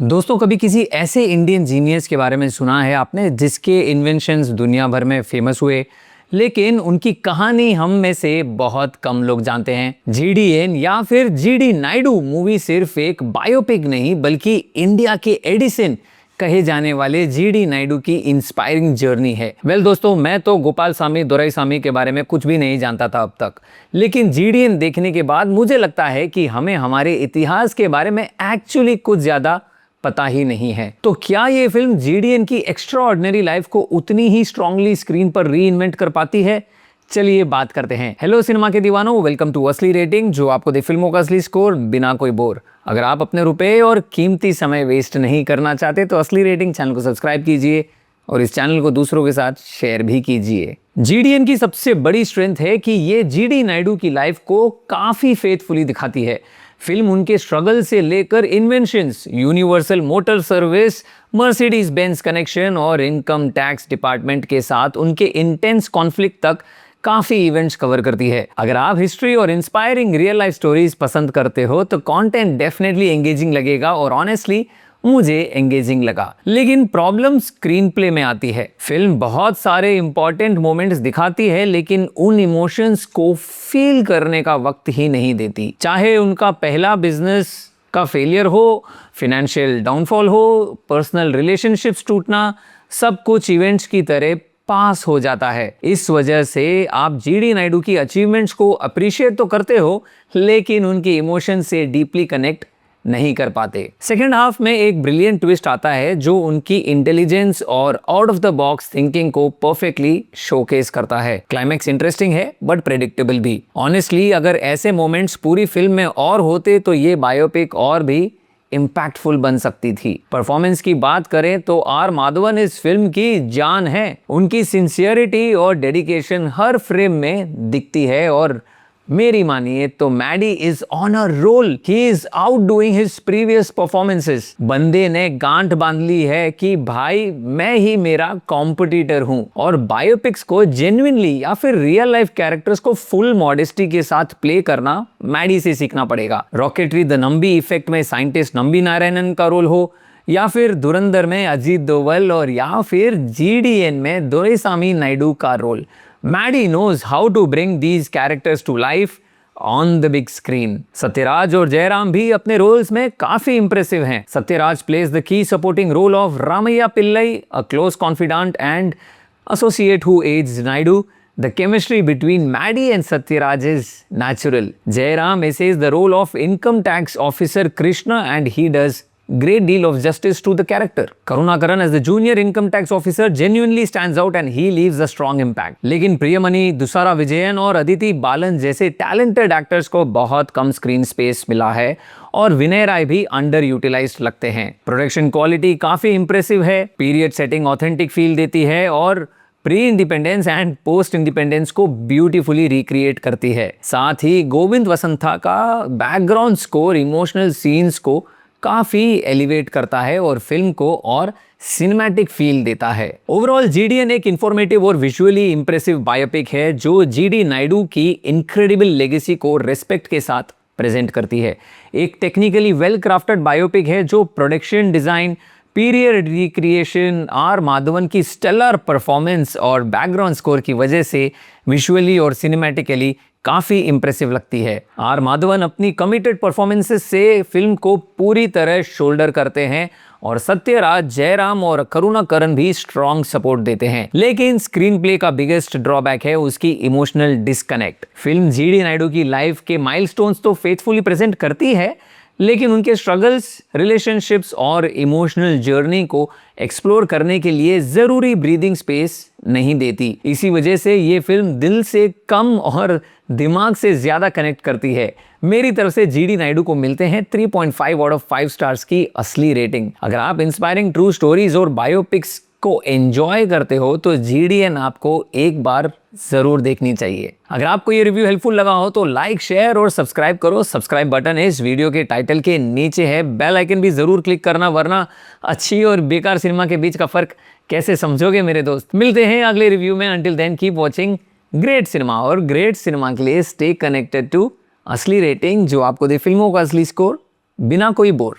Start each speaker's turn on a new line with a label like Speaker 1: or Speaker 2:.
Speaker 1: दोस्तों, कभी किसी ऐसे इंडियन जीनियस के बारे में सुना है आपने जिसके इन्वेंशंस दुनिया भर में फेमस हुए, लेकिन उनकी कहानी हम में से बहुत कम लोग जानते हैं। जीडीएन या फिर जीडी नायडू मूवी सिर्फ एक बायोपिक नहीं बल्कि इंडिया के एडिसन कहे जाने वाले जीडी नायडू की इंस्पायरिंग जर्नी है। दोस्तों, मैं तो गोपालस्वामी दोराईस्वामी के बारे में कुछ भी नहीं जानता था अब तक, लेकिन जीडीएन देखने के बाद मुझे लगता है कि हमें हमारे इतिहास के बारे में एक्चुअली कुछ ज्यादा पता ही नहीं है। तो क्या ये फिल्म जीडीएन की एक्स्ट्राऑर्डिनरी लाइफ को उतनी ही स्ट्रांगली स्क्रीन पर रीइन्वेंट कर पाती है? चलिए बात करते हैं। हेलो सिनेमा के दीवानों, वेलकम टू असली रेटिंग, जो आपको दे फिल्मों का असली स्कोर बिना कोई बोर। अगर आप अपने रुपए और कीमती समय वेस्ट नहीं करना चाहते तो असली रेटिंग चैनल को सब्सक्राइब कीजिए और इस चैनल को दूसरों के साथ शेयर भी कीजिए। जीडीएन की सबसे बड़ी स्ट्रेंथ है कि ये जीडी नायडू की लाइफ को काफी फेथफुली दिखाती है। फिल्म उनके स्ट्रगल से लेकर inventions, universal motor service, Mercedes Benz connection और इनकम टैक्स डिपार्टमेंट के साथ उनके इंटेंस कॉन्फ्लिक्ट तक काफी इवेंट्स कवर करती है। अगर आप हिस्ट्री और इंस्पायरिंग रियल लाइफ स्टोरीज पसंद करते हो तो कंटेंट डेफिनेटली एंगेजिंग लगेगा और ऑनेस्टली मुझे एंगेजिंग लगा। लेकिन प्रॉब्लम स्क्रीन प्ले में आती है। फिल्म बहुत सारे इंपॉर्टेंट मोमेंट्स दिखाती है लेकिन उन इमोशंस को फील करने का वक्त ही नहीं देती। चाहे उनका पहला बिजनेस का फेलियर हो, फाइनेंशियल डाउनफॉल हो, पर्सनल रिलेशनशिप्स टूटना, सब कुछ इवेंट्स की तरह पास हो जाता है। इस वजह से आप जीडी नायडू की अचीवमेंट्स को अप्रिशिएट तो करते हो लेकिन उनके इमोशन से डीपली कनेक्ट नहीं कर पाते। सेकेंड हाफ में एक ब्रिलियंट ट्विस्ट आता है जो उनकी इंटेलिजेंस और out of the box thinking को परफेक्टली शोकेस करता है। क्लाइमैक्स इंटरेस्टिंग है बट प्रेडिक्टेबल भी। ऑनेस्टली अगर ऐसे मोमेंट्स पूरी फिल्म में और होते तो ये बायोपिक और भी इम्पैक्टफुल बन सकती थी। परफॉर्मेंस की बात करें तो आर माधवन इस फिल्म की जान है। उनकी सिंसियरिटी और डेडिकेशन हर फ्रेम में दिखती है और मेरी मानिए तो Maddy is on a roll. He is outdoing his previous performances. बंदे ने गांठ बांध ली है कि भाई मैं ही मेरा कॉम्पिटिटर हूं और बायोपिक्स को जेन्युइनली या फिर रियल लाइफ कैरेक्टर्स को फुल मॉडेस्टी के साथ प्ले करना मैडी से सीखना पड़ेगा। रॉकेटरी द नंबी इफेक्ट में साइंटिस्ट नंबी नारायणन का रोल हो या फिर धुरंधर में अजीत दोवल और या फिर जीडीएन में दोराईस्वामी नायडू का role, Maddie knows how to bring these characters to life on the big screen. Sathyaraj और जयराम भी अपने रोल्स में काफी इंप्रेसिव हैं। Satyaraj plays the key supporting role of Ramaiah Pillai, a close confidant and associate who aids Naidu. The chemistry between Maddie and Satyaraj is natural. Jairam essays the role of income tax officer Krishna and he does great deal of justice to the character. Karunakaran as the junior income tax officer genuinely stands out and he leaves a strong impact. लेकिन प्रियमणि, दुसारा विजयन और अदिति बालन जैसे talented actors को बहुत कम screen space मिला है और विनय राय भी under utilised लगते हैं। प्रोडक्शन क्वालिटी काफी इंप्रेसिव है, पीरियड सेटिंग ऑथेंटिक फील देती है और pre independence and post independence को ब्यूटीफुली रिक्रिएट करती है। साथ ही गोविंद वसंता का बैकग्राउंड स्कोर इमोशनल सीन्स को काफी एलिवेट करता है और फिल्म को और सिनेमैटिक फील देता है। ओवरऑल जीडीएन एक इंफॉर्मेटिव और विजुअली इंप्रेसिव बायोपिक है जो जीडी नायडू की इनक्रेडिबल लेगेसी को रिस्पेक्ट के साथ प्रेजेंट करती है। एक टेक्निकली वेल क्राफ्टेड बायोपिक है जो production design, period recreation, R Madhavan की स्टेलर परफॉर्मेंस और बैकग्राउंड स्कोर की वजह से विजुअली और सिनेमैटिकली काफी इंप्रेसिव लगती है। आर माधवन अपनी कमिटेड परफॉर्मेंसेस से फिल्म को पूरी तरह शोल्डर करते हैं और सत्यराज, जयराम और करुणाकरन भी स्ट्रॉन्ग सपोर्ट देते हैं। लेकिन स्क्रीन प्ले का बिगेस्ट ड्रॉबैक है उसकी emotional disconnect. Film GD Naidu की लाइफ के माइलस्टोन्स तो फेथफुली प्रेजेंट करती है लेकिन उनके स्ट्रगल्स, रिलेशनशिप्स और इमोशनल जर्नी को एक्सप्लोर करने के लिए जरूरी ब्रीदिंग स्पेस नहीं देती। इसी वजह से ये फिल्म दिल से कम और दिमाग से ज्यादा कनेक्ट करती है। मेरी तरफ से जीडी नायडू को मिलते हैं 3.5 आउट ऑफ 5 स्टार्स की असली रेटिंग। अगर आप इंस्पायरिंग ट्रू स्टोरीज और बायोपिक्स को एंजॉय करते हो तो जीडीएन आपको एक बार जरूर देखनी चाहिए। अगर आपको ये रिव्यू हेल्पफुल लगा हो तो लाइक, शेयर और सब्सक्राइब करो। सब्सक्राइब बटन इस वीडियो के टाइटल के नीचे है। बेल आइकन भी जरूर क्लिक करना, वरना अच्छी और बेकार सिनेमा के बीच का फर्क कैसे समझोगे मेरे दोस्त। मिलते हैं अगले रिव्यू में। Until then keep watching great cinema और ग्रेट सिनेमा के लिए स्टे कनेक्टेड टू असली रेटिंग, जो आपको दे फिल्मों का असली स्कोर बिना कोई बोर।